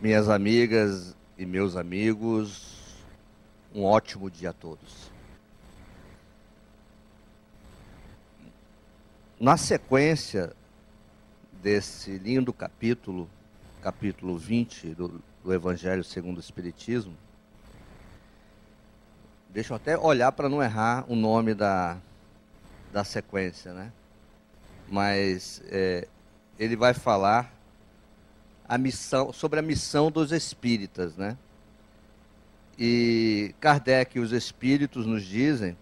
Minhas amigas e meus amigos, um ótimo dia a todos. Na sequência desse lindo capítulo 20 do Evangelho segundo o Espiritismo, deixa eu até olhar para não errar o nome da sequência, né? Mas ele vai falar sobre a missão dos espíritas, né? E Kardec e os espíritos nos dizem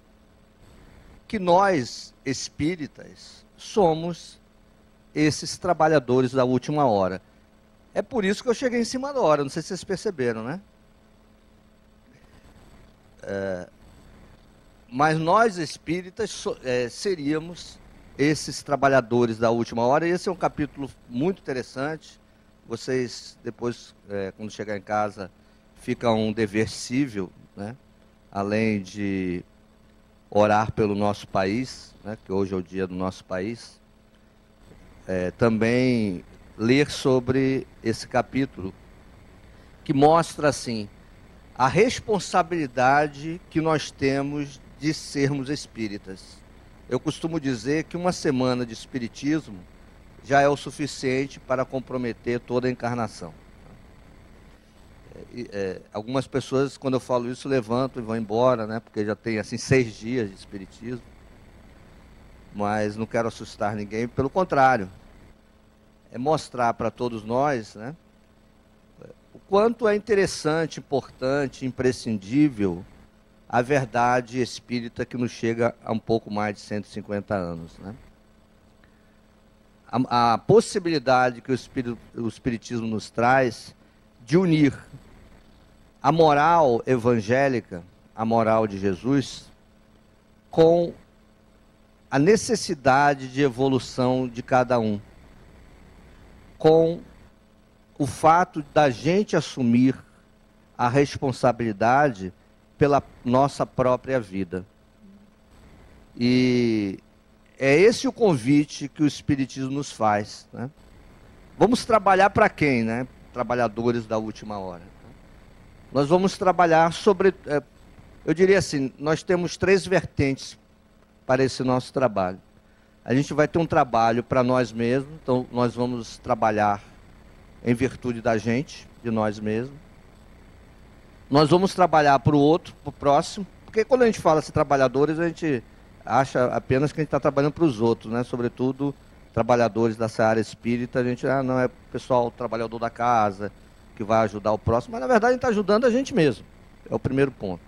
que nós, espíritas, somos esses trabalhadores da última hora. É por isso que eu cheguei em cima da hora, não sei se vocês perceberam, né? Mas nós, espíritas, seríamos esses trabalhadores da última hora, e esse é um capítulo muito interessante. Vocês, depois, quando chegar em casa, fica um dever cível, né? Além de orar pelo nosso país, né? Que hoje é o dia do nosso país, também ler sobre esse capítulo, que mostra, assim, a responsabilidade que nós temos de sermos espíritas. Eu costumo dizer que uma semana de espiritismo já é o suficiente para comprometer toda a encarnação. Algumas pessoas, quando eu falo isso, levantam e vão embora, né? Porque já tem assim 6 dias de espiritismo. Mas não quero assustar ninguém, pelo contrário. É mostrar para todos nós, né, o quanto é interessante, importante, imprescindível a verdade espírita que nos chega a um pouco mais de 150 anos, né? A possibilidade que o Espiritismo nos traz de unir a moral evangélica, a moral de Jesus, com a necessidade de evolução de cada um, com o fato da gente assumir a responsabilidade pela nossa própria vida. E é esse o convite que o Espiritismo nos faz, né? Vamos trabalhar para quem, né? Trabalhadores da última hora. Nós vamos trabalhar sobre, eu diria assim, nós temos 3 vertentes para esse nosso trabalho. A gente vai ter um trabalho para nós mesmos, então nós vamos trabalhar em virtude da gente, de nós mesmos. Nós vamos trabalhar para o outro, para o próximo, porque quando a gente fala de trabalhadores, a gente acha apenas que a gente está trabalhando para os outros, né? Sobretudo trabalhadores dessa área espírita, a gente não é o pessoal, o trabalhador da casa, que vai ajudar o próximo, mas na verdade a gente está ajudando a gente mesmo, é o primeiro ponto.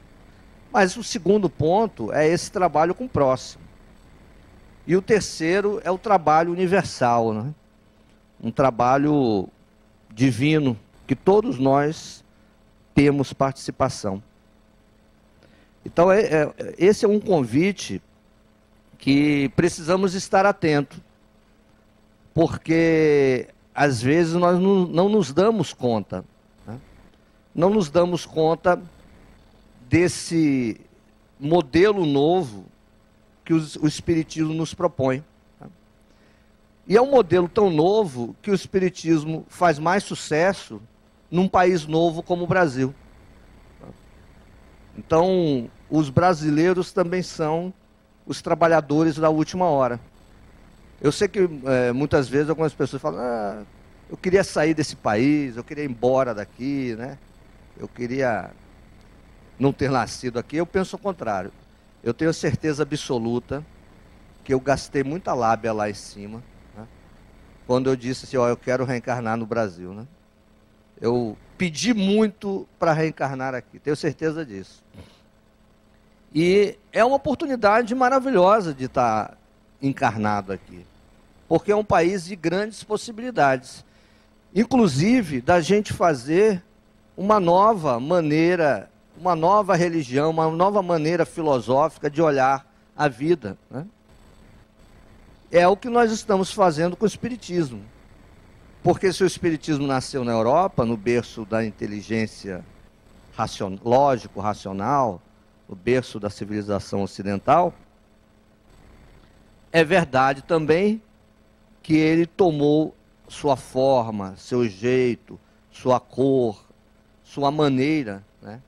Mas o segundo ponto é esse trabalho com o próximo. E o terceiro é o trabalho universal, né? Um trabalho divino, que todos nós temos participação. Então, esse é um convite que precisamos estar atentos, porque às vezes nós não nos damos conta, né? Não nos damos conta desse modelo novo que o Espiritismo nos propõe. E é um modelo tão novo que o Espiritismo faz mais sucesso num país novo como o Brasil. Então, os brasileiros também são os trabalhadores da última hora. Eu sei que muitas vezes algumas pessoas falam, eu queria sair desse país, eu queria ir embora daqui, né? Eu queria não ter nascido aqui. Eu penso o contrário. Eu tenho certeza absoluta que eu gastei muita lábia lá em cima, né? Quando eu disse assim, eu quero reencarnar no Brasil, né? Eu pedi muito para reencarnar aqui, tenho certeza disso. E é uma oportunidade maravilhosa de estar encarnado aqui, porque é um país de grandes possibilidades, inclusive da gente fazer uma nova maneira, uma nova religião, uma nova maneira filosófica de olhar a vida, né? É o que nós estamos fazendo com o Espiritismo. Porque se o Espiritismo nasceu na Europa, no berço da inteligência lógico-racional, no berço da civilização ocidental, é verdade também que ele tomou sua forma, seu jeito, sua cor, sua maneira, né?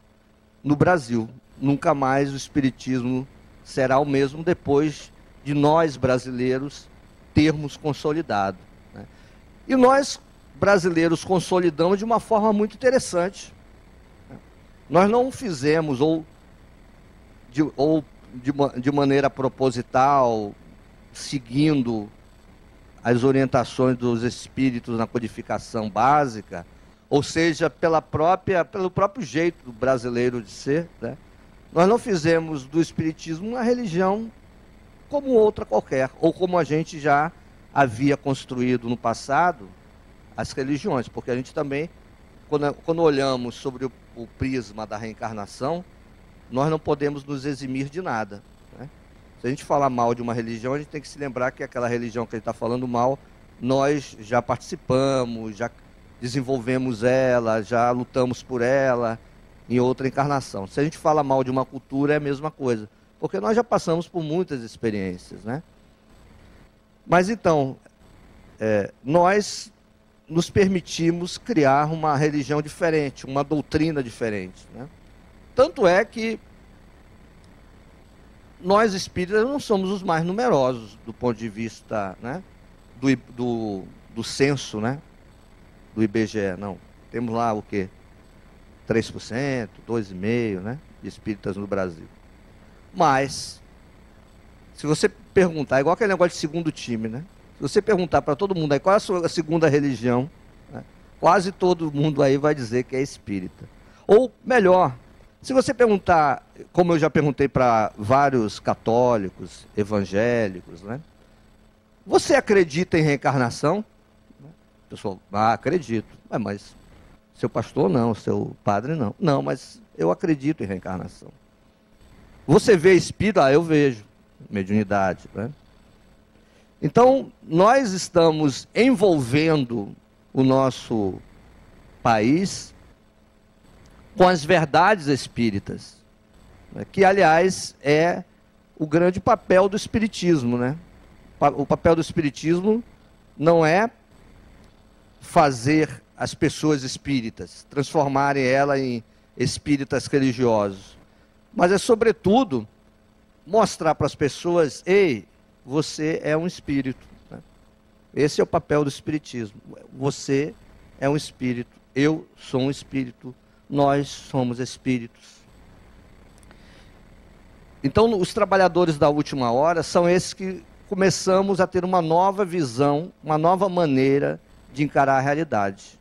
No Brasil. Nunca mais o espiritismo será o mesmo depois de nós, brasileiros, termos consolidado, né? E nós, brasileiros, consolidamos de uma forma muito interessante. Nós não fizemos, de maneira proposital, seguindo as orientações dos espíritos na codificação básica, ou seja, pelo próprio jeito do brasileiro de ser, né? Nós não fizemos do espiritismo uma religião como outra qualquer, ou como a gente já havia construído no passado as religiões, porque a gente também, quando olhamos sobre o prisma da reencarnação, nós não podemos nos eximir de nada, né? Se a gente falar mal de uma religião, a gente tem que se lembrar que aquela religião que a gente está falando mal, nós já participamos, já desenvolvemos ela, já lutamos por ela em outra encarnação. Se a gente fala mal de uma cultura, é a mesma coisa, porque nós já passamos por muitas experiências, né? Mas então, nós nos permitimos criar uma religião diferente, uma doutrina diferente, né? Tanto é que nós espíritas não somos os mais numerosos do ponto de vista, né, do censo, né, do IBGE, não. Temos lá o quê? 3%, 2,5%, né, de espíritas no Brasil. Mas, se você perguntar, igual aquele negócio de segundo time, né? Se você perguntar para todo mundo aí qual é a sua segunda religião, né, quase todo mundo aí vai dizer que é espírita. Ou melhor, se você perguntar, como eu já perguntei para vários católicos, evangélicos, né? Você acredita em reencarnação? O pessoal, acredito. Mas seu pastor não, seu padre não. Não, mas eu acredito em reencarnação. Você vê espírito? Eu vejo. Mediunidade, né? Então, nós estamos envolvendo o nosso país com as verdades espíritas, né? Que, aliás, é o grande papel do espiritismo, né? O papel do espiritismo não é fazer as pessoas espíritas, transformarem ela em espíritas religiosos, mas é, sobretudo, mostrar para as pessoas: ei, você é um espírito, né? Esse é o papel do espiritismo. Você é um espírito, eu sou um espírito, nós somos espíritos. Então, os trabalhadores da última hora são esses que começamos a ter uma nova visão, uma nova maneira de encarar a realidade,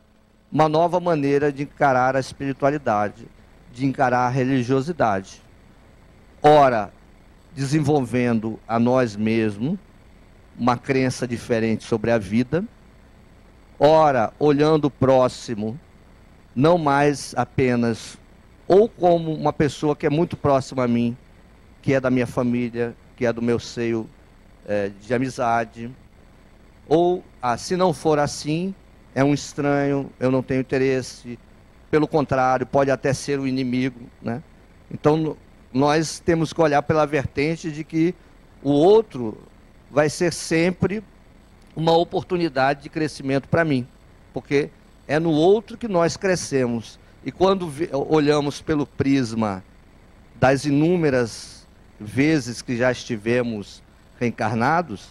uma nova maneira de encarar a espiritualidade, de encarar a religiosidade. Ora, desenvolvendo a nós mesmos uma crença diferente sobre a vida, ora, olhando o próximo, não mais apenas ou como uma pessoa que é muito próxima a mim, que é da minha família, que é do meu seio de amizade, ou, se não for assim, é um estranho, eu não tenho interesse, pelo contrário, pode até ser o inimigo, né? Então, nós temos que olhar pela vertente de que o outro vai ser sempre uma oportunidade de crescimento para mim, porque é no outro que nós crescemos. E quando olhamos pelo prisma das inúmeras vezes que já estivemos reencarnados,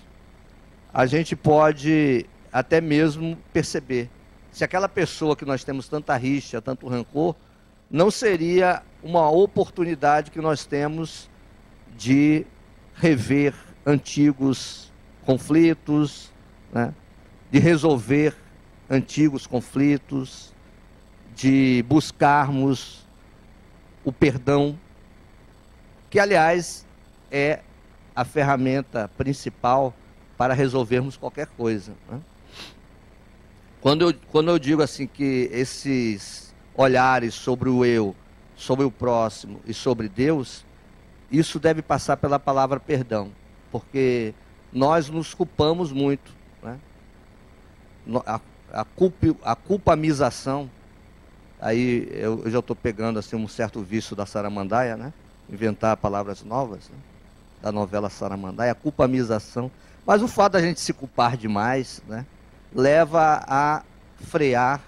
a gente pode até mesmo perceber se aquela pessoa que nós temos tanta rixa, tanto rancor, não seria uma oportunidade que nós temos de rever antigos conflitos, né? De resolver antigos conflitos, de buscarmos o perdão, que, aliás, é a ferramenta principal para resolvermos qualquer coisa, né? Quando eu digo assim que esses olhares sobre o eu, sobre o próximo e sobre Deus, isso deve passar pela palavra perdão, porque nós nos culpamos muito, né? A culpamização, aí eu já estou pegando assim um certo vício da Saramandaia, né? Inventar palavras novas, né? Da novela Saramandaia, a culpamização. Mas o fato da gente se culpar demais, né, leva a frear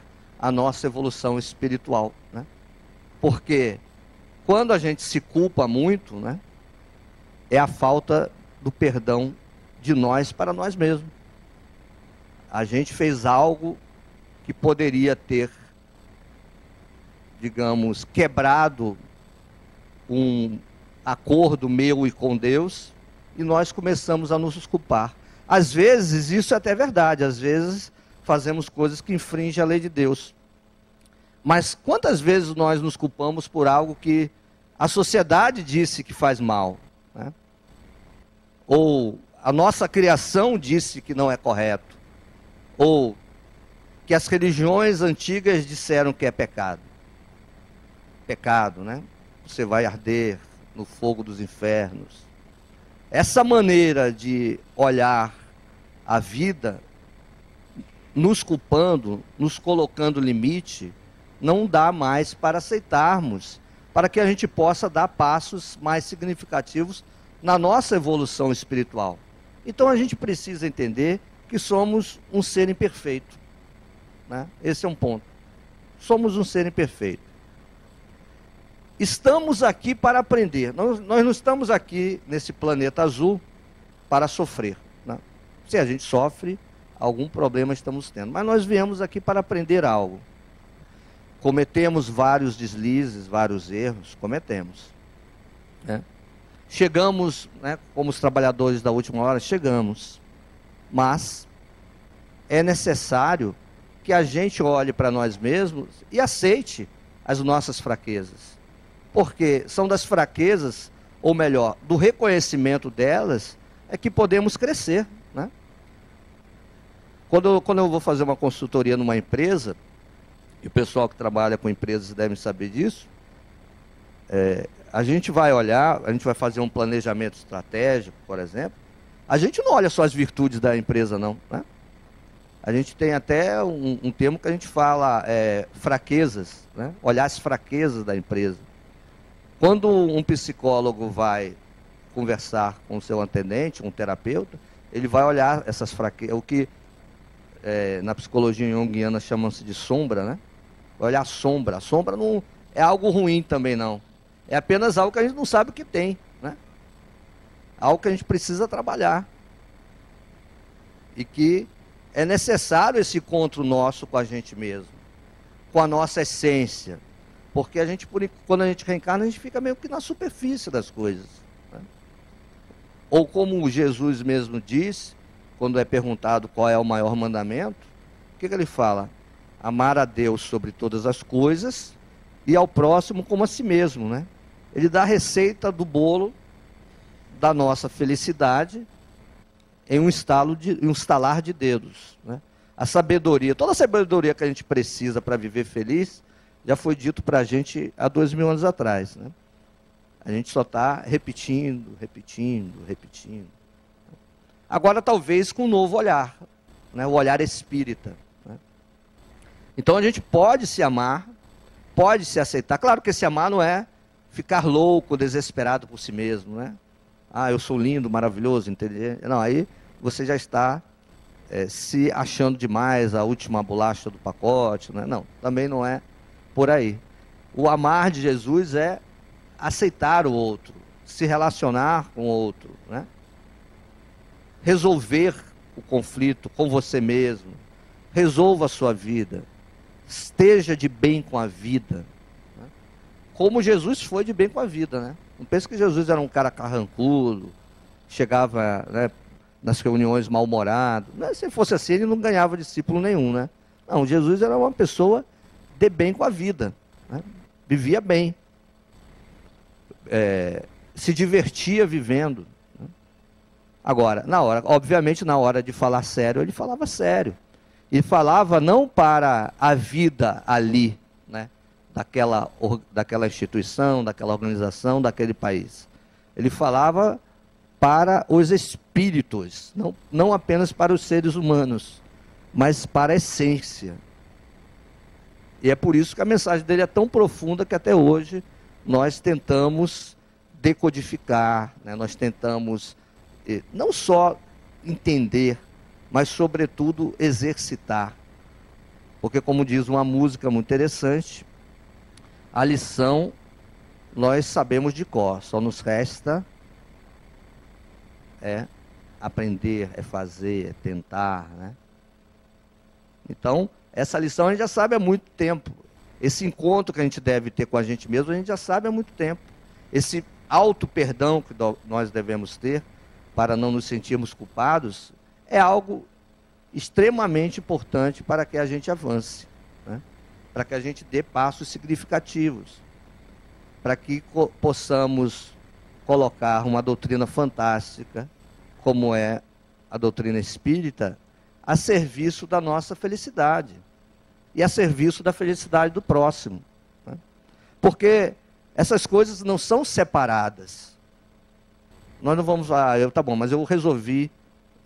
a nossa evolução espiritual, né? Porque quando a gente se culpa muito, né, é a falta do perdão de nós para nós mesmos. A gente fez algo que poderia ter, digamos, quebrado um acordo meu e com Deus, e nós começamos a nos culpar. Às vezes, isso é até verdade, às vezes fazemos coisas que infringem a lei de Deus. Mas quantas vezes nós nos culpamos por algo que a sociedade disse que faz mal, né? Ou a nossa criação disse que não é correto, ou que as religiões antigas disseram que é pecado. Pecado, né? Você vai arder no fogo dos infernos. Essa maneira de olhar a vida, nos culpando, nos colocando limite, não dá mais para aceitarmos, para que a gente possa dar passos mais significativos na nossa evolução espiritual. Então a gente precisa entender que somos um ser imperfeito, né? Esse é um ponto. Somos um ser imperfeito. Estamos aqui para aprender. Nós não estamos aqui nesse planeta azul para sofrer, né? Se a gente sofre, algum problema estamos tendo. Mas nós viemos aqui para aprender algo. Cometemos vários deslizes, vários erros, cometemos, né? Chegamos, né, como os trabalhadores da última hora, chegamos. Mas é necessário que a gente olhe para nós mesmos e aceite as nossas fraquezas. Porque são das fraquezas, ou melhor, do reconhecimento delas, é que podemos crescer, né? Quando eu vou fazer uma consultoria numa empresa, e o pessoal que trabalha com empresas deve saber disso, a gente vai olhar, a gente vai fazer um planejamento estratégico, por exemplo, a gente não olha só as virtudes da empresa, não, né? A gente tem até um termo que a gente fala, fraquezas, né? Olhar as fraquezas da empresa. Quando um psicólogo vai conversar com o seu atendente, um terapeuta, ele vai olhar essas fraquezas, o que na psicologia junguiana chamam-se de sombra, né? Vai olhar a sombra. A sombra não é algo ruim também, não. É apenas algo que a gente não sabe o que tem, né? Algo que a gente precisa trabalhar. E que é necessário esse encontro nosso com a gente mesmo, com a nossa essência. Porque a gente, quando a gente reencarna, a gente fica meio que na superfície das coisas, né? Ou como Jesus mesmo diz, quando é perguntado qual é o maior mandamento, o que ele fala? Amar a Deus sobre todas as coisas e ao próximo como a si mesmo, né? Ele dá a receita do bolo da nossa felicidade em um estalar de dedos, né? A sabedoria, toda a sabedoria que a gente precisa para viver feliz, já foi dito para a gente há 2000 anos atrás, né? A gente só está repetindo. Agora talvez com um novo olhar, né? O olhar espírita, né? Então a gente pode se amar, pode se aceitar. Claro que esse amar não é ficar louco, desesperado por si mesmo, né? Ah, eu sou lindo, maravilhoso, entendeu? Não, aí você já está se achando demais, a última bolacha do pacote, né? Não, também não é por aí. O amar de Jesus é aceitar o outro, se relacionar com o outro, né? Resolver o conflito com você mesmo. Resolva a sua vida. Esteja de bem com a vida, né? Como Jesus foi de bem com a vida, né? Não pense que Jesus era um cara carrancudo, chegava, né, nas reuniões mal-humorado. Se fosse assim, ele não ganhava discípulo nenhum, né? Não, Jesus era uma pessoa de bem com a vida, né? Vivia bem, se divertia vivendo, né? Agora, obviamente na hora de falar sério, ele falava sério, e falava não para a vida ali, né, daquela instituição, daquela organização, daquele país. Ele falava para os espíritos, não apenas para os seres humanos, mas para a essência. E é por isso que a mensagem dele é tão profunda que até hoje nós tentamos decodificar, né? Nós tentamos não só entender, mas sobretudo exercitar. Porque, como diz uma música muito interessante, a lição nós sabemos de cor, só nos resta aprender, fazer, tentar, né? Então, essa lição a gente já sabe há muito tempo. Esse encontro que a gente deve ter com a gente mesmo, a gente já sabe há muito tempo. Esse auto-perdão que nós devemos ter para não nos sentirmos culpados é algo extremamente importante para que a gente avance, né? Para que a gente dê passos significativos, para que possamos colocar uma doutrina fantástica, como é a doutrina espírita, a serviço da nossa felicidade e a serviço da felicidade do próximo, né? Porque essas coisas não são separadas. Nós não vamos, tá bom, mas eu resolvi,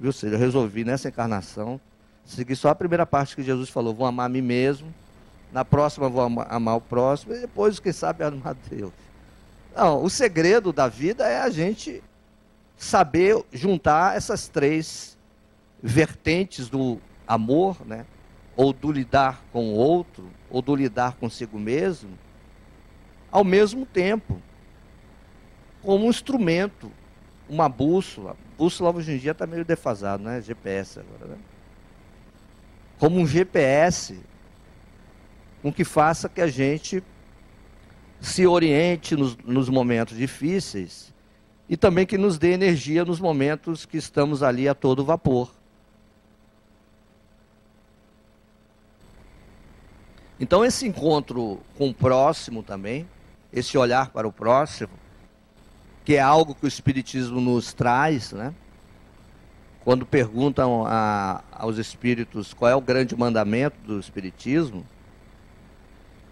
viu, seja, eu resolvi nessa encarnação seguir só a primeira parte que Jesus falou, vou amar a mim mesmo, na próxima vou amar o próximo, e depois, quem sabe, amar a Deus. Não, o segredo da vida é a gente saber juntar essas três vertentes do amor, né? Ou do lidar com o outro, ou do lidar consigo mesmo, ao mesmo tempo, como um instrumento, uma bússola. Bússola hoje em dia está meio defasado, né? GPS agora, né? Como um GPS, com que faça que a gente se oriente nos momentos difíceis e também que nos dê energia nos momentos que estamos ali a todo vapor. Então esse encontro com o próximo também, esse olhar para o próximo, que é algo que o Espiritismo nos traz, né? Quando perguntam aos espíritos qual é o grande mandamento do Espiritismo,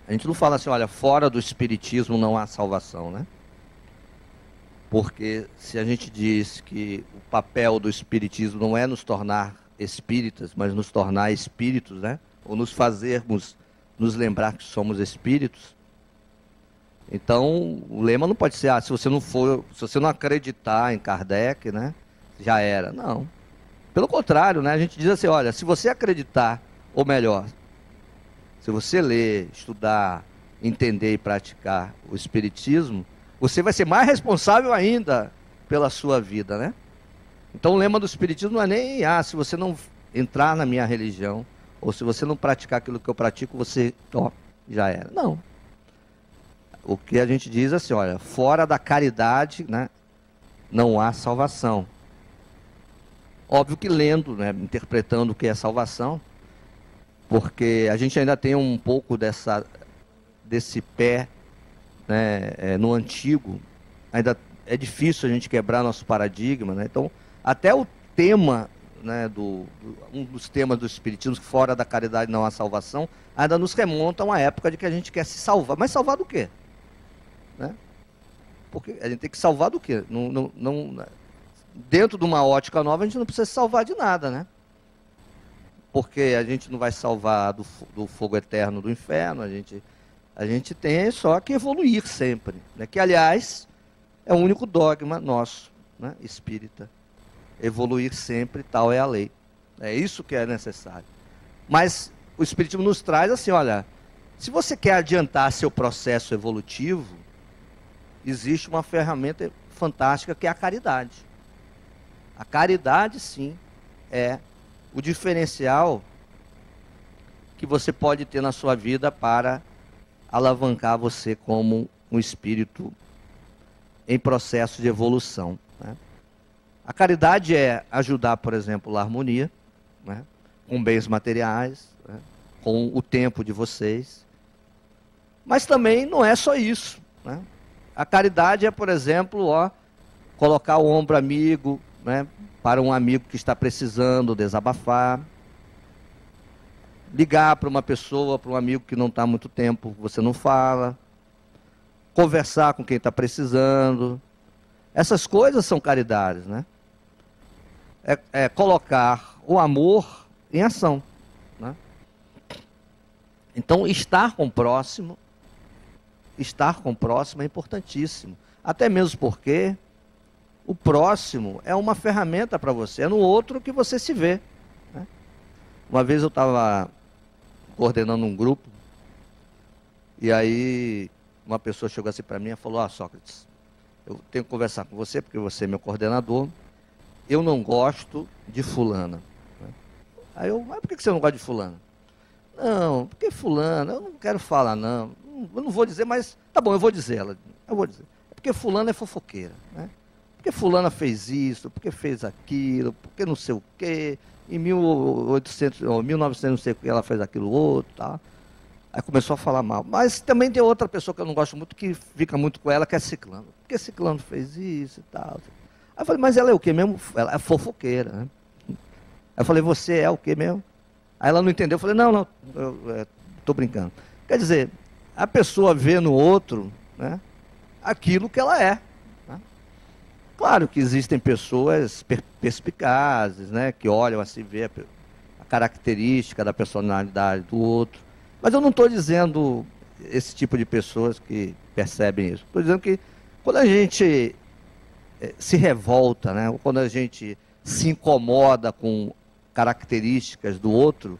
a gente não fala assim, olha, fora do Espiritismo não há salvação, né? Porque se a gente diz que o papel do Espiritismo não é nos tornar espíritas, mas nos tornar espíritos, né? Ou nos fazermos nos lembrar que somos espíritos. Então, o lema não pode ser, se você não acreditar em Kardec, né? Já era. Não. Pelo contrário, né? A gente diz assim, olha, se você acreditar, ou melhor, se você ler, estudar, entender e praticar o Espiritismo, você vai ser mais responsável ainda pela sua vida, né? Então o lema do Espiritismo não é nem, se você não entrar na minha religião, ou se você não praticar aquilo que eu pratico, você, já era. Não. O que a gente diz é assim, olha, fora da caridade, né, não há salvação. Óbvio que lendo, né, interpretando o que é salvação, porque a gente ainda tem um pouco desse pé, né, no antigo, ainda é difícil a gente quebrar nosso paradigma, né? Então, até o tema, né, um dos temas do Espiritismo, fora da caridade não há salvação, ainda nos remonta a uma época de que a gente quer se salvar. Mas salvar do quê? Né? Porque a gente tem que salvar do quê? Dentro de uma ótica nova, a gente não precisa se salvar de nada, né? Porque a gente não vai salvar do fogo eterno do inferno, a gente tem só que evoluir sempre, né? Que, aliás, é o único dogma nosso, né, espírita. Evoluir sempre, tal é a lei. É isso que é necessário. Mas o Espiritismo nos traz assim, olha, se você quer adiantar seu processo evolutivo, existe uma ferramenta fantástica que é a caridade. A caridade, sim, é o diferencial que você pode ter na sua vida para alavancar você como um espírito em processo de evolução, né? A caridade é ajudar, por exemplo, a harmonia, né, com bens materiais, né, com o tempo de vocês. Mas também não é só isso, né? A caridade é, por exemplo, colocar o ombro amigo, né, para um amigo que está precisando desabafar. Ligar para uma pessoa, para um amigo que não está há muito tempo, você não fala. Conversar com quem está precisando. Essas coisas são caridades, né? É colocar o amor em ação, né? Então, estar com o próximo é importantíssimo. Até mesmo porque o próximo é uma ferramenta para você, é no outro que você se vê, né? Uma vez eu estava coordenando um grupo, e aí uma pessoa chegou assim para mim e falou: Sócrates, eu tenho que conversar com você, porque você é meu coordenador, eu não gosto de fulana. Aí eu: mas por que você não gosta de fulana? Não, porque fulana, eu não quero falar não, eu não vou dizer, mas tá bom, eu vou dizer ela, eu vou dizer. É porque fulana é fofoqueira, né? Porque fulana fez isso, porque fez aquilo, porque não sei o quê, em 1800, ou 1900 não sei o que, ela fez aquilo outro, tá? Aí começou a falar mal. Mas também tem outra pessoa que eu não gosto muito, que fica muito com ela, que é Ciclano. Porque Ciclano fez isso e tal. Aí eu falei: mas ela é o quê mesmo? Ela é fofoqueira, né? Aí eu falei: você é o quê mesmo? Aí ela não entendeu. Eu falei: não, eu estou brincando. Quer dizer, a pessoa vê no outro, né, aquilo que ela é. Né? Claro que existem pessoas perspicazes, né, que olham assim, vê a característica da personalidade do outro. Mas eu não estou dizendo esse tipo de pessoas que percebem isso. Estou dizendo que quando a gente se revolta, né, ou quando a gente se incomoda com características do outro,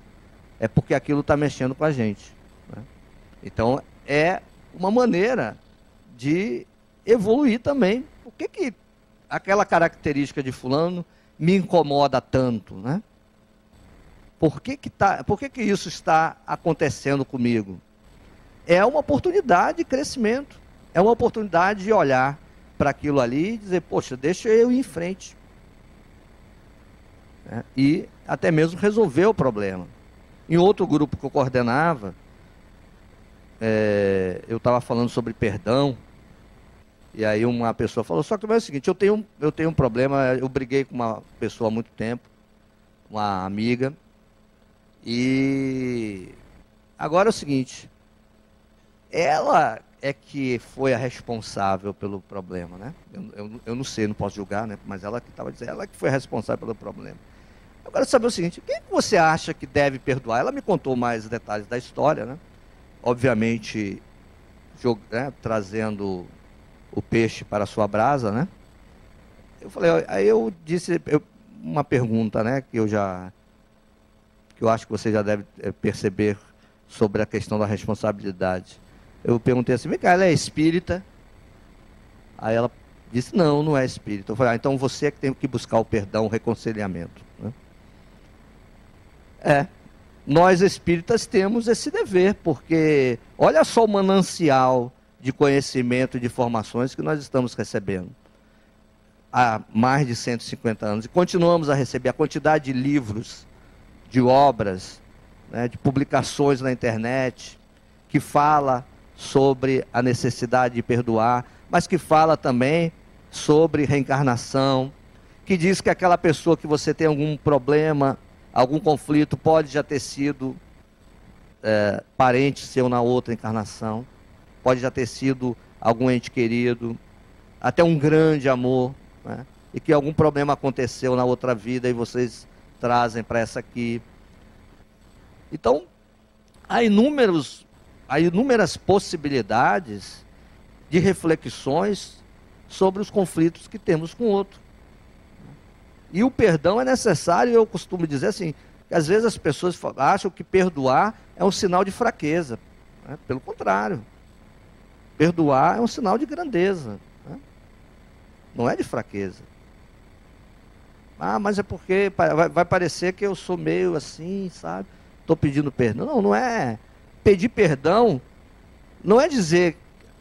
é porque aquilo está mexendo com a gente. Né? Então, é uma maneira de evoluir também. Por que aquela característica de fulano me incomoda tanto, né? Por que isso está acontecendo comigo? É uma oportunidade de crescimento. É uma oportunidade de olhar para aquilo ali e dizer: poxa, deixa eu ir em frente. E até mesmo resolver o problema. Em outro grupo que eu coordenava, eu estava falando sobre perdão, e aí uma pessoa falou: só que é o seguinte, eu tenho um problema, eu briguei com uma pessoa há muito tempo, uma amiga, e agora é o seguinte, ela é que foi a responsável pelo problema, né? Eu não sei, não posso julgar, né? Mas ela que estava dizendo, ela que foi a responsável pelo problema. Eu quero saber o seguinte: quem você acha que deve perdoar? Ela me contou mais detalhes da história, né? Obviamente, trazendo o peixe para a sua brasa, né? Eu falei, aí eu disse uma pergunta, né? Que eu acho que você já deve perceber sobre a questão da responsabilidade. Eu perguntei assim: vem cá, ela é espírita? Aí ela disse: não, não é espírita. Eu falei: então você é que tem que buscar o perdão, o reconciliamento. Né? Nós espíritas temos esse dever, porque olha só o manancial de conhecimento e de informações que nós estamos recebendo há mais de 150 anos, e continuamos a receber a quantidade de livros, de obras, né, de publicações na internet, que fala sobre a necessidade de perdoar, mas que fala também sobre reencarnação, que diz que aquela pessoa que você tem algum problema, algum conflito, pode já ter sido parente seu na outra encarnação, pode já ter sido algum ente querido, até um grande amor, né? E que algum problema aconteceu na outra vida e vocês trazem para essa aqui. Então, há inúmeras possibilidades de reflexões sobre os conflitos que temos com o outro. E o perdão é necessário. Eu costumo dizer assim, que às vezes as pessoas acham que perdoar é um sinal de fraqueza, né? Pelo contrário, perdoar é um sinal de grandeza, né? Não é de fraqueza. Mas é porque vai parecer que eu sou meio assim, sabe? Estou pedindo perdão. Não, não é. Pedir perdão não é dizer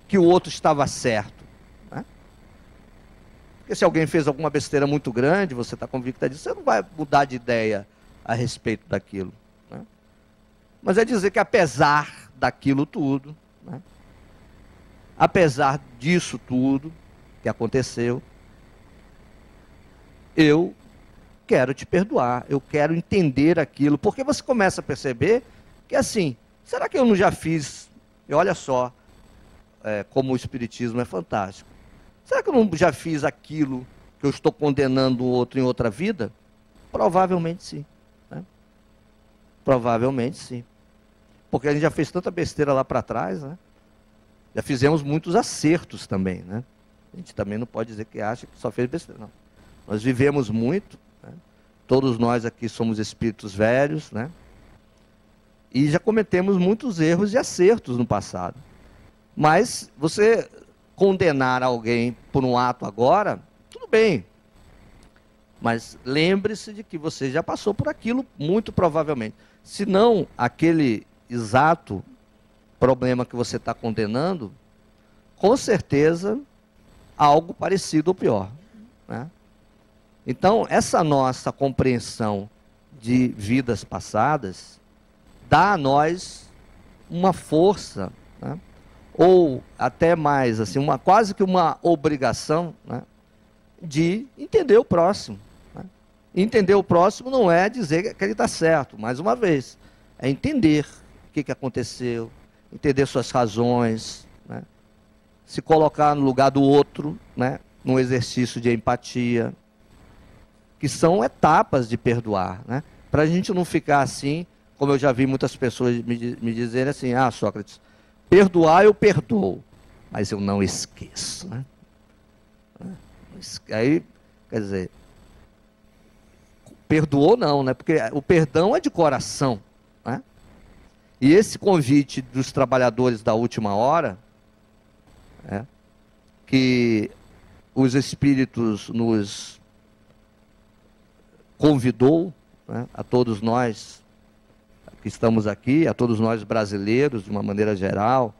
que o outro estava certo. Porque se alguém fez alguma besteira muito grande, você está convicto disso, você não vai mudar de ideia a respeito daquilo. Né? Mas é dizer que apesar daquilo tudo, né? Apesar disso tudo que aconteceu, eu quero te perdoar, eu quero entender aquilo, porque você começa a perceber que assim, será que eu não já fiz, e olha só como o Espiritismo é fantástico, será que eu não já fiz aquilo que eu estou condenando o outro em outra vida? Provavelmente sim. Né? Provavelmente sim. Porque a gente já fez tanta besteira lá para trás, né? Já fizemos muitos acertos também, né? A gente também não pode dizer que acha que só fez besteira, não. Nós vivemos muito, né? Todos nós aqui somos espíritos velhos, né? E já cometemos muitos erros e acertos no passado. Mas você condenar alguém por um ato agora, tudo bem. Mas lembre-se de que você já passou por aquilo, muito provavelmente. Se não, aquele exato problema que você está condenando, com certeza, algo parecido ou pior, né? Então, essa nossa compreensão de vidas passadas dá a nós uma força, né? Ou até mais, assim, quase que uma obrigação, né? De entender o próximo, né? Entender o próximo não é dizer que ele está certo, mais uma vez, é entender o que aconteceu, entender suas razões, né? Se colocar no lugar do outro, né? Num exercício de empatia, que são etapas de perdoar, né? Para a gente não ficar assim, como eu já vi muitas pessoas me dizerem assim: ah, Sócrates, perdoar eu perdoo, mas eu não esqueço, né? Aí, quer dizer, perdoou não, né? Porque o perdão é de coração, né? E esse convite dos trabalhadores da última hora, né, que os espíritos nos convidou, né, a todos nós que estamos aqui, a todos nós brasileiros, de uma maneira geral,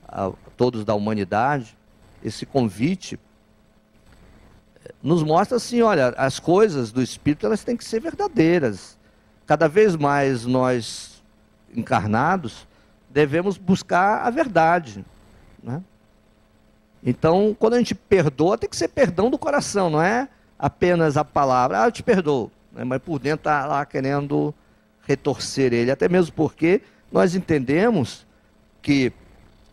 a todos da humanidade, esse convite nos mostra assim: olha, as coisas do Espírito, elas têm que ser verdadeiras. Cada vez mais nós, encarnados, devemos buscar a verdade, né? Então, quando a gente perdoa, tem que ser perdão do coração, não é apenas a palavra, ah, eu te perdoo, né? Mas por dentro está lá querendo retorcer ele, até mesmo porque nós entendemos que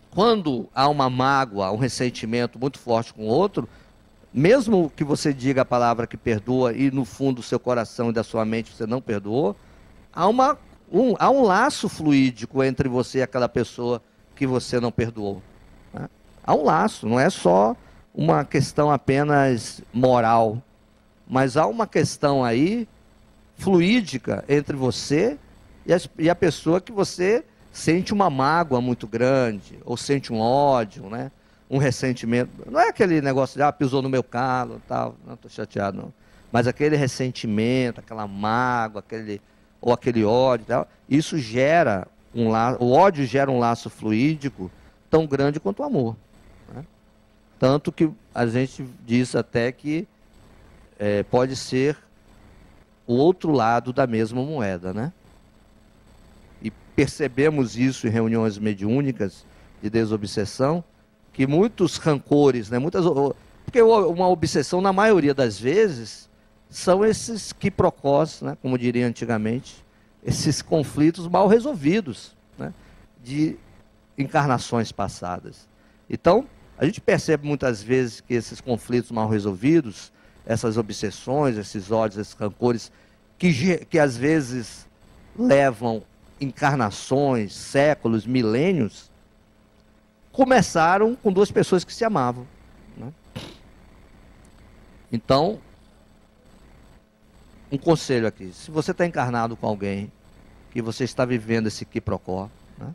quando há uma mágoa, um ressentimento muito forte com o outro, mesmo que você diga a palavra que perdoa e no fundo do seu coração e da sua mente você não perdoou, há um laço fluídico entre você e aquela pessoa que você não perdoou, né? Há um laço, não é só uma questão apenas moral, mas há uma questão aí fluídica entre você e a pessoa que você sente uma mágoa muito grande, ou sente um ódio, né? Um ressentimento. Não é aquele negócio de, ah, pisou no meu calo, tal, não estou chateado, não. Mas aquele ressentimento, aquela mágoa, aquele ódio, tal, isso gera o ódio gera um laço fluídico tão grande quanto o amor, né? Tanto que a gente diz até que pode ser o outro lado da mesma moeda, né? E percebemos isso em reuniões mediúnicas de desobsessão, que muitos rancores, né, porque uma obsessão, na maioria das vezes, são esses quiprocós, né, como diria antigamente, esses conflitos mal resolvidos, né, de encarnações passadas. Então, a gente percebe muitas vezes que esses conflitos mal resolvidos, essas obsessões, esses ódios, esses rancores, que às vezes levam encarnações, séculos, milênios, começaram com duas pessoas que se amavam, né? Então, um conselho aqui: se você está encarnado com alguém, que você está vivendo esse quiprocó, né,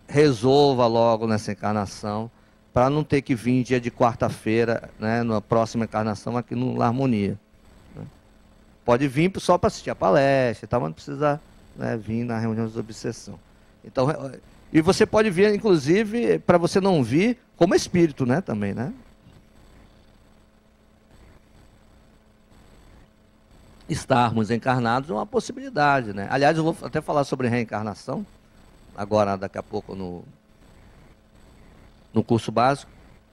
resolva logo nessa encarnação, para não ter que vir dia de quarta-feira, né, na próxima encarnação aqui no Harmonia, né? Pode vir só para assistir a palestra, mas não precisa, né, vir na reunião de obsessão. Então, e você pode vir, inclusive, para você não vir como espírito, né, também, né? Estarmos encarnados é uma possibilidade, né? Aliás, eu vou até falar sobre reencarnação, agora, daqui a pouco, no curso básico.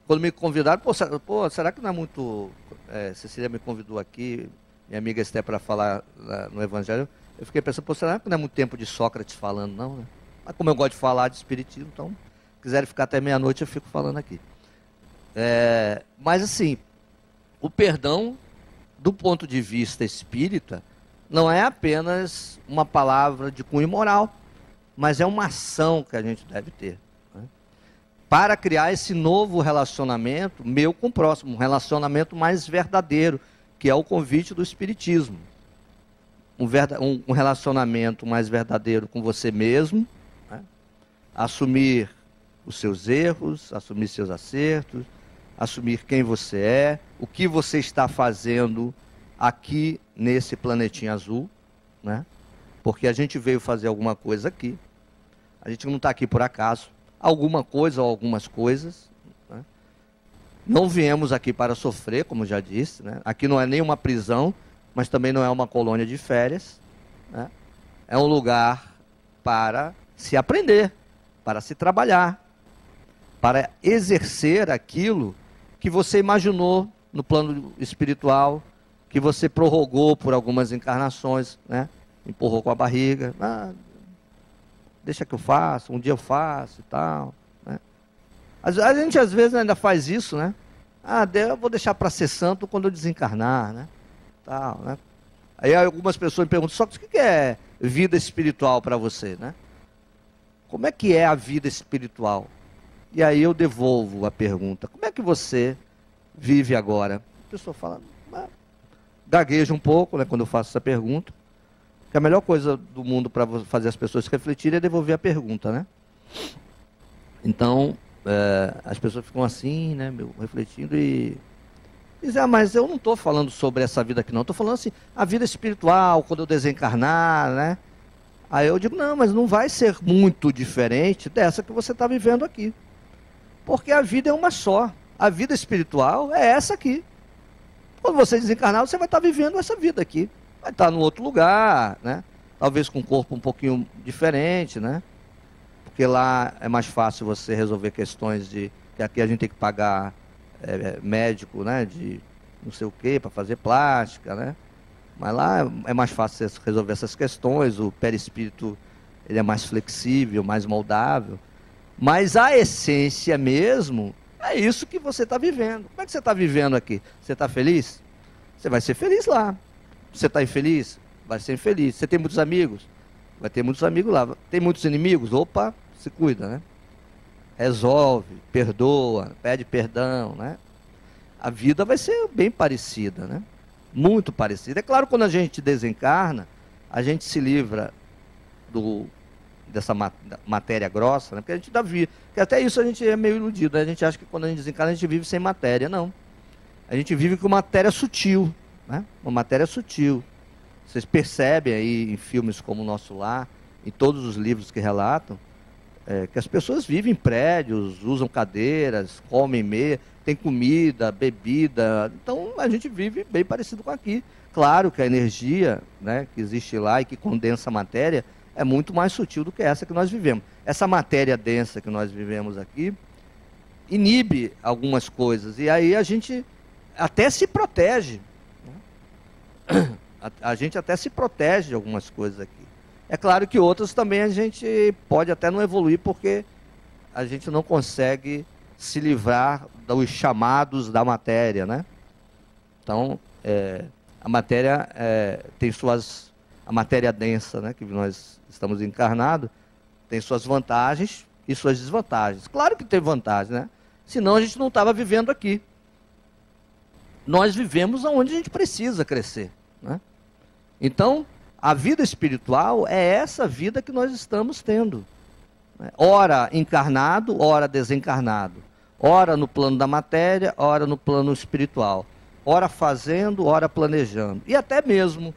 Quando me convidaram, será que não é muito... Cecília me convidou aqui, minha amiga Esté, para falar no Evangelho. Eu fiquei pensando, será que não é muito tempo de Sócrates falando, não, né? Mas como eu gosto de falar de espiritismo, então, se quiserem ficar até meia-noite, eu fico falando aqui. Mas assim, o perdão, do ponto de vista espírita, não é apenas uma palavra de cunho moral, mas é uma ação que a gente deve ter, né, para criar esse novo relacionamento meu com o próximo, um relacionamento mais verdadeiro, que é o convite do espiritismo. um relacionamento mais verdadeiro com você mesmo, né? Assumir os seus erros, assumir seus acertos, assumir quem você é, o que você está fazendo aqui nesse planetinha azul, né? Porque a gente veio fazer alguma coisa aqui, a gente não está aqui por acaso, alguma coisa ou algumas coisas, né? Não viemos aqui para sofrer, como já disse, né? Aqui não é nenhuma prisão, mas também não é uma colônia de férias, né? É um lugar para se aprender, para se trabalhar, para exercer aquilo que você imaginou no plano espiritual, que você prorrogou por algumas encarnações, né? Empurrou com a barriga, deixa que eu faço, um dia eu faço e tal, né? A gente às vezes ainda faz isso, né? Eu vou deixar para ser santo quando eu desencarnar, né? Tal, né? Aí algumas pessoas me perguntam, só que o que é vida espiritual para você, né? Como é que é a vida espiritual? E aí eu devolvo a pergunta, como é que você vive agora? A pessoa fala, gagueja um pouco, né, quando eu faço essa pergunta, que a melhor coisa do mundo para fazer as pessoas refletirem é devolver a pergunta, né? Então, as pessoas ficam assim, né, refletindo e dizem, mas eu não estou falando sobre essa vida aqui não, estou falando assim, a vida espiritual, quando eu desencarnar, né? Aí eu digo, não, mas não vai ser muito diferente dessa que você está vivendo aqui. Porque a vida é uma só. A vida espiritual é essa aqui. Quando você desencarnar, você vai estar vivendo essa vida aqui. Vai estar num outro lugar, né? Talvez com um corpo um pouquinho diferente, né? Porque lá é mais fácil você resolver questões de... que aqui a gente tem que pagar médico, né? De não sei o quê, para fazer plástica, né? Mas lá é mais fácil você resolver essas questões, o perispírito ele é mais flexível, mais moldável. Mas a essência mesmo é isso que você está vivendo. Como é que você está vivendo aqui? Você está feliz? Você vai ser feliz lá. Você está infeliz? Vai ser infeliz. Você tem muitos amigos? Vai ter muitos amigos lá. Tem muitos inimigos? Opa, se cuida, né? Resolve, perdoa, pede perdão, né? A vida vai ser bem parecida, né? Muito parecida. É claro, quando a gente desencarna, a gente se livra dessa matéria grossa, né? Porque a gente dá vida. Porque até isso a gente é meio iludido, né? A gente acha que quando a gente desencarna, a gente vive sem matéria. Não. A gente vive com matéria sutil, né? Uma matéria sutil. Vocês percebem aí em filmes como O Nosso Lar, em todos os livros que relatam, que as pessoas vivem em prédios, usam cadeiras, comem meia, tem comida, bebida. Então a gente vive bem parecido com aqui. Claro que a energia, né, que existe lá e que condensa a matéria é muito mais sutil do que essa que nós vivemos. Essa matéria densa que nós vivemos aqui inibe algumas coisas e aí a gente até se protege, né? A gente até se protege de algumas coisas aqui. É claro que outras também a gente pode até não evoluir porque a gente não consegue se livrar dos chamados da matéria, né? Então, a matéria tem suas... A matéria densa, né, que nós estamos encarnados, tem suas vantagens e suas desvantagens. Claro que tem vantagem, né? Senão a gente não estava vivendo aqui. Nós vivemos onde a gente precisa crescer, né? Então, a vida espiritual é essa vida que nós estamos tendo, né? Ora encarnado, ora desencarnado. Ora no plano da matéria, ora no plano espiritual. Ora fazendo, ora planejando. E até mesmo,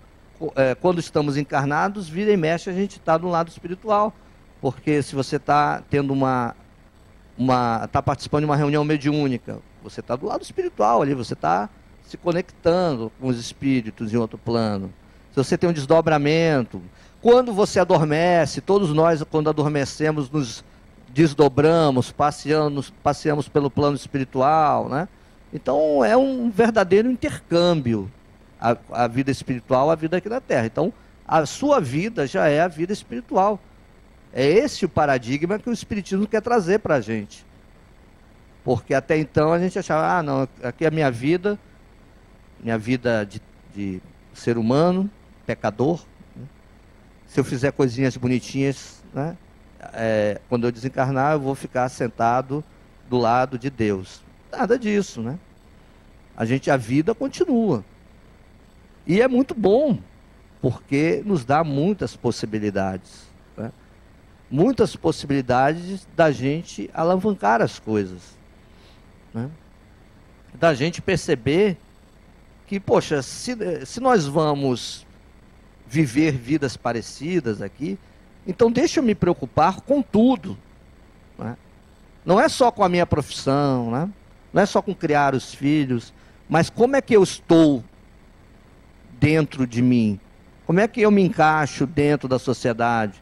quando estamos encarnados, vira e mexe, a gente está no lado espiritual. Porque se você está tendo está participando de uma reunião mediúnica, você está do lado espiritual ali, você está se conectando com os espíritos em outro plano. Se você tem um desdobramento, quando você adormece, todos nós, quando adormecemos, nos desdobramos, passeamos pelo plano espiritual, né? Então é um verdadeiro intercâmbio, a vida espiritual, a vida aqui na Terra. Então a sua vida já é a vida espiritual. É esse o paradigma que o Espiritismo quer trazer para a gente. Porque até então a gente achava, não, aqui é a minha vida de ser humano, pecador, né? Se eu fizer coisinhas bonitinhas, né? Quando eu desencarnar, eu vou ficar sentado do lado de Deus. Nada disso, né? A vida continua. E é muito bom porque nos dá muitas possibilidades, né? Muitas possibilidades da gente alavancar as coisas, né? Da gente perceber que, poxa, se nós vamos viver vidas parecidas aqui, então deixa eu me preocupar com tudo, né? Não é só com a minha profissão, né? Não é só com criar os filhos, mas como é que eu estou dentro de mim? Como é que eu me encaixo dentro da sociedade?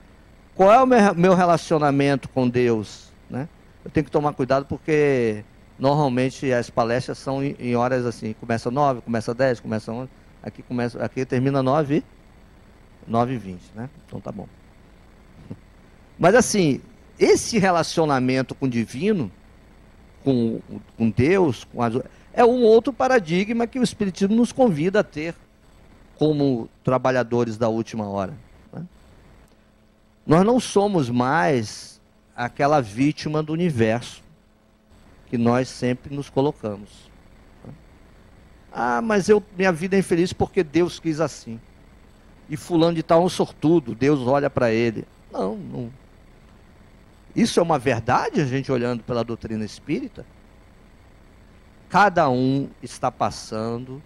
Qual é o meu relacionamento com Deus, né? Eu tenho que tomar cuidado porque normalmente as palestras são em horas assim, começa 9, começa 10, começa 11, aqui termina 9h20, né? Então tá bom. Mas assim, esse relacionamento com o divino, com Deus, é um outro paradigma que o Espiritismo nos convida a ter como trabalhadores da última hora, né? Nós não somos mais aquela vítima do universo que nós sempre nos colocamos, né? Ah, mas minha vida é infeliz porque Deus quis assim. E fulano de tal é um sortudo, Deus olha para ele. Não. Isso é uma verdade, a gente olhando pela doutrina espírita? Cada um está passando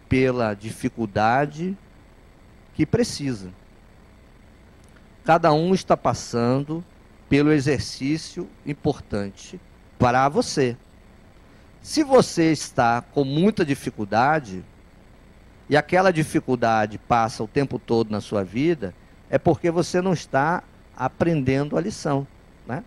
pela dificuldade que precisa. Cada um está passando pelo exercício importante para você. Se você está com muita dificuldade, e aquela dificuldade passa o tempo todo na sua vida, é porque você não está aprendendo a lição, né?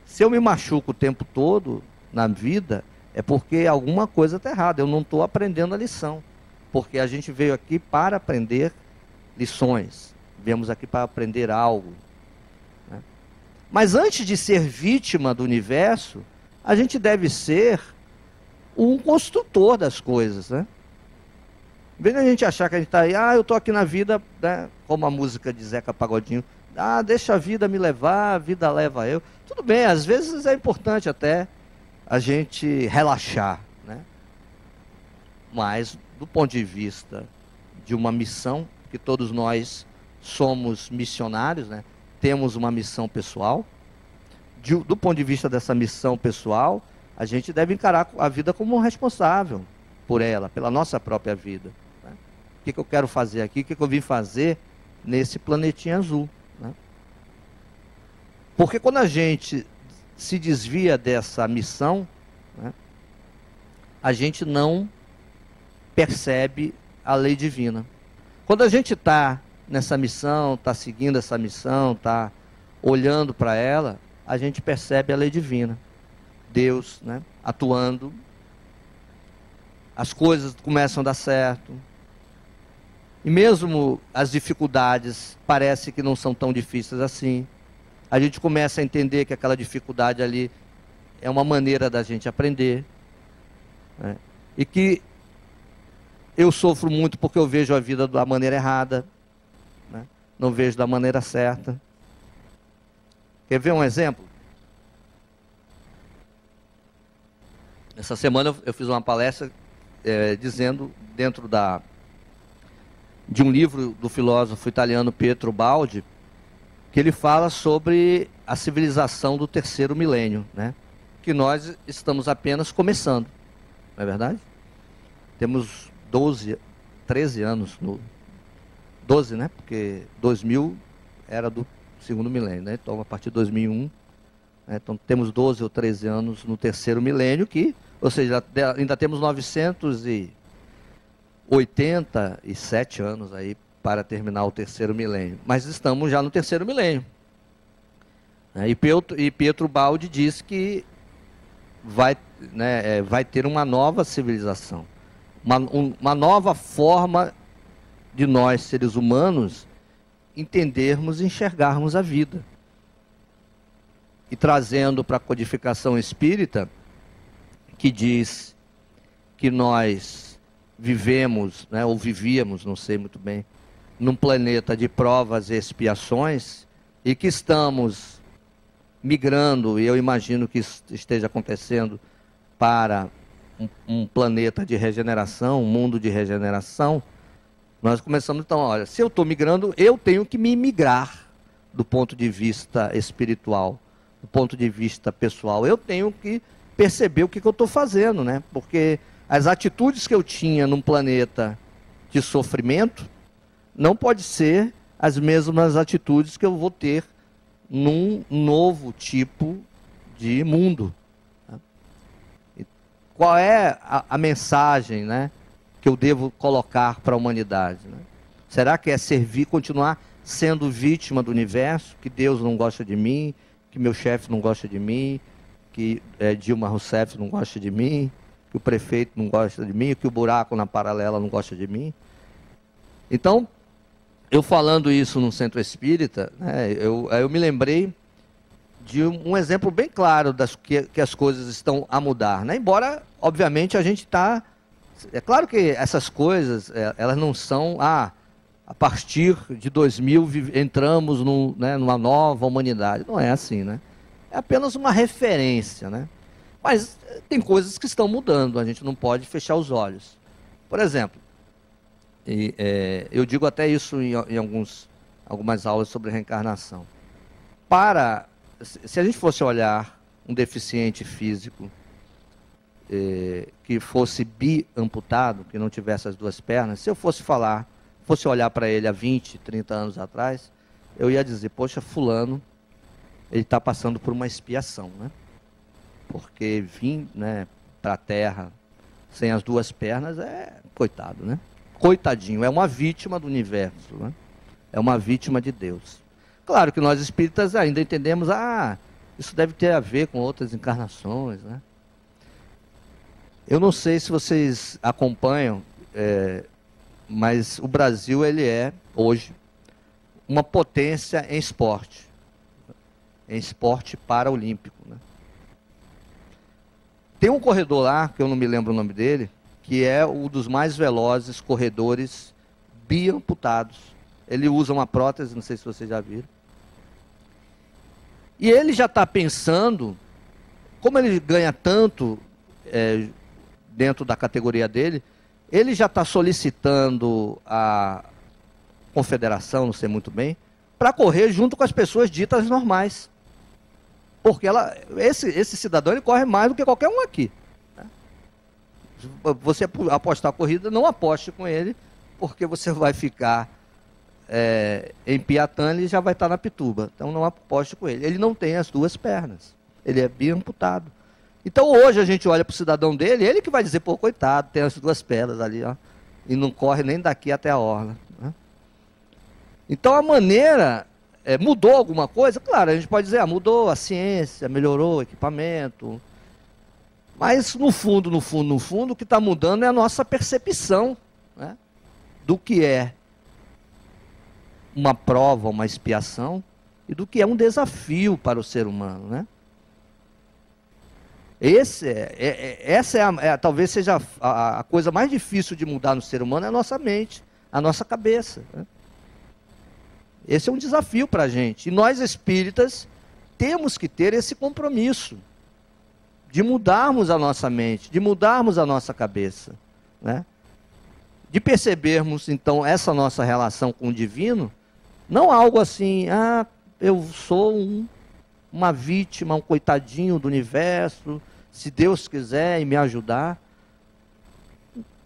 Se eu me machuco o tempo todo na vida, é porque alguma coisa está errada, eu não estou aprendendo a lição. Porque a gente veio aqui para aprender lições, viemos aqui para aprender algo, né? Mas antes de ser vítima do universo, a gente deve ser um construtor das coisas, né? Em vez de a gente achar que a gente está aí, eu estou aqui na vida, né, como a música de Zeca Pagodinho, deixa a vida me levar, a vida leva eu. Tudo bem, às vezes é importante até a gente relaxar, né? Mas, do ponto de vista de uma missão, que todos nós somos missionários, né? Temos uma missão pessoal. Do ponto de vista dessa missão pessoal, a gente deve encarar a vida como responsável por ela, pela nossa própria vida, né? O que eu quero fazer aqui, o que eu vim fazer nesse planetinha azul, né? Porque quando a gente se desvia dessa missão, né, a gente não percebe a lei divina. Quando a gente está nessa missão, está seguindo essa missão, está olhando para ela, a gente percebe a lei divina. Deus, né, atuando, as coisas começam a dar certo. E mesmo as dificuldades parece que não são tão difíceis assim. A gente começa a entender que aquela dificuldade ali é uma maneira da gente aprender, né? E que eu sofro muito porque eu vejo a vida da maneira errada, né? Não vejo da maneira certa. Quer ver um exemplo? Essa semana eu fiz uma palestra dizendo, dentro de um livro do filósofo italiano Pietro Baldi, que ele fala sobre a civilização do terceiro milênio, né? Que nós estamos apenas começando, não é verdade? Temos 13 anos, 12, né? Porque 2000 era do segundo milênio, né? Então, a partir de 2001, né? Então temos 12 ou 13 anos no terceiro milênio, ou seja, ainda temos 987 anos aí para terminar o terceiro milênio. Mas estamos já no terceiro milênio. E Pietro Baldi diz que vai ter uma nova civilização. Uma nova forma de nós, seres humanos, entendermos e enxergarmos a vida. E trazendo para a codificação espírita, que diz que nós vivemos, né, ou vivíamos, não sei muito bem, num planeta de provas e expiações, e que estamos migrando, e eu imagino que esteja acontecendo, para um planeta de regeneração, um mundo de regeneração, Nós começamos, então, olha, se eu estou migrando, eu tenho que me migrar do ponto de vista espiritual, do ponto de vista pessoal. Eu tenho que perceber o que eu estou fazendo, né? Porque as atitudes que eu tinha num planeta de sofrimento não pode ser as mesmas atitudes que eu vou ter num novo tipo de mundo. Qual é a mensagem, né, que eu devo colocar para a humanidade? Né? Será que é servir, continuar sendo vítima do universo, que Deus não gosta de mim, que meu chefe não gosta de mim, que Dilma Rousseff não gosta de mim, que o prefeito não gosta de mim, que o buraco na paralela não gosta de mim? Então, eu falando isso no centro espírita, né, eu me lembrei de um exemplo bem claro que as coisas estão a mudar. Né? Embora, obviamente, a gente está... É claro que essas coisas, elas não são... a partir de 2000 entramos numa nova humanidade. Não é assim, né? É apenas uma referência, né? Mas tem coisas que estão mudando, a gente não pode fechar os olhos. Por exemplo, eu digo até isso em algumas aulas sobre reencarnação. Se a gente fosse olhar um deficiente físico que fosse biamputado, que não tivesse as duas pernas, se eu fosse olhar para ele há 20, 30 anos atrás, eu ia dizer, poxa, fulano, ele está passando por uma expiação, né? Porque vir, né, para a Terra sem as duas pernas coitado, né? Coitadinho, é uma vítima do universo, né? É uma vítima de Deus. Claro que nós espíritas ainda entendemos, isso deve ter a ver com outras encarnações, né? Eu não sei se vocês acompanham, mas o Brasil, ele é, hoje, uma potência em esporte paraolímpico, né? Tem um corredor lá, que eu não me lembro o nome dele, que é um dos mais velozes corredores biamputados. Ele usa uma prótese, não sei se vocês já viram. E ele já está pensando, como ele ganha tanto dentro da categoria dele, ele já está solicitando a confederação, não sei muito bem, para correr junto com as pessoas ditas normais. Porque esse cidadão, ele corre mais do que qualquer um aqui. Né? Você apostar a corrida, não aposte com ele, porque você vai ficar em Piatã, ele já vai estar na Pituba. Então não aposte com ele. Ele não tem as duas pernas. Ele é biamputado. Então hoje a gente olha para o cidadão dele, ele que vai dizer, pô, coitado, tem as duas pernas ali, ó, e não corre nem daqui até a orla. Né? Então a maneira... mudou alguma coisa? Claro, a gente pode dizer, mudou a ciência, melhorou o equipamento. Mas no fundo, o que está mudando é a nossa percepção, né, do que é uma prova, uma expiação, e do que é um desafio para o ser humano, né? Essa talvez seja a coisa mais difícil de mudar no ser humano, é a nossa mente, a nossa cabeça, né? Esse é um desafio para a gente. E nós espíritas temos que ter esse compromisso de mudarmos a nossa mente, de mudarmos a nossa cabeça, né? De percebermos, então, essa nossa relação com o divino, não algo assim, eu sou uma vítima, um coitadinho do universo, se Deus quiser e me ajudar.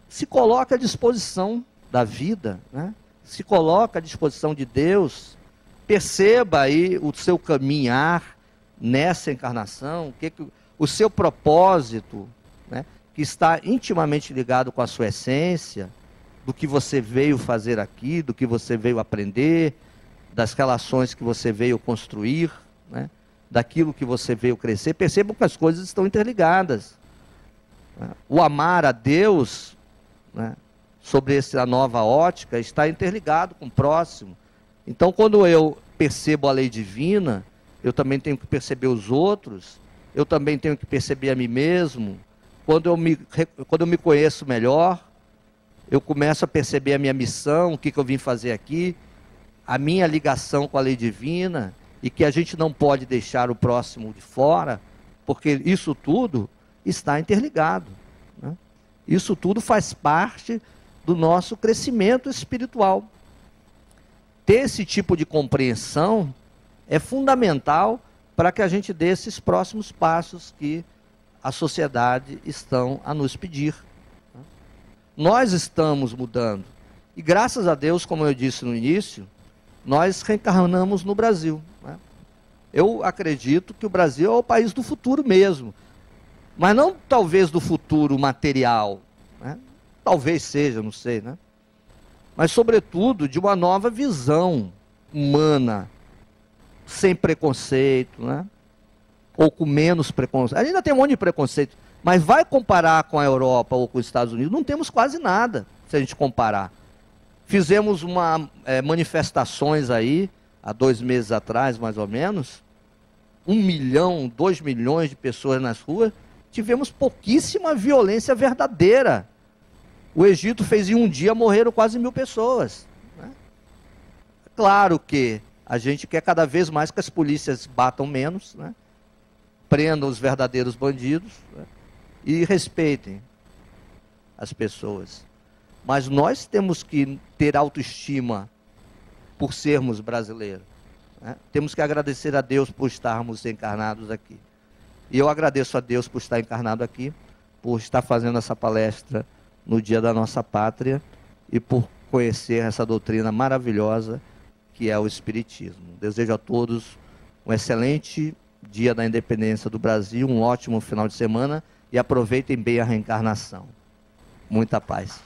Se coloca à disposição da vida, né? Se coloca à disposição de Deus, perceba aí o seu caminhar nessa encarnação, o seu propósito, né, que está intimamente ligado com a sua essência, do que você veio fazer aqui, do que você veio aprender, das relações que você veio construir, né, daquilo que você veio crescer. Percebam que as coisas estão interligadas. Né? O amar a Deus, né, sobre essa nova ótica, está interligado com o próximo. Então, quando eu percebo a lei divina, eu também tenho que perceber os outros, eu também tenho que perceber a mim mesmo. Quando eu me conheço melhor, eu começo a perceber a minha missão, o que eu vim fazer aqui, a minha ligação com a lei divina, e que a gente não pode deixar o próximo de fora, porque isso tudo está interligado. Né? Isso tudo faz parte do nosso crescimento espiritual. Ter esse tipo de compreensão é fundamental para que a gente dê esses próximos passos que a sociedade estão a nos pedir. Nós estamos mudando. E graças a Deus, como eu disse no início, nós reencarnamos no Brasil. Eu acredito que o Brasil é o país do futuro mesmo. Mas não talvez do futuro material. Talvez seja, não sei, né? Mas sobretudo de uma nova visão humana, sem preconceito, né? Ou com menos preconceito. A gente ainda tem um monte de preconceito, mas vai comparar com a Europa ou com os Estados Unidos, não temos quase nada, se a gente comparar. Fizemos manifestações aí, há 2 meses atrás, mais ou menos, 1 milhão, 2 milhões de pessoas nas ruas, tivemos pouquíssima violência verdadeira. O Egito fez em um dia, morreram quase 1.000 pessoas. Claro que a gente quer cada vez mais que as polícias batam menos, prendam os verdadeiros bandidos, e respeitem as pessoas. Mas nós temos que ter autoestima por sermos brasileiros. Temos que agradecer a Deus por estarmos encarnados aqui. E eu agradeço a Deus por estar encarnado aqui, por estar fazendo essa palestra no dia da nossa pátria e por conhecer essa doutrina maravilhosa que é o Espiritismo. Desejo a todos um excelente dia da independência do Brasil, um ótimo final de semana e aproveitem bem a reencarnação. Muita paz.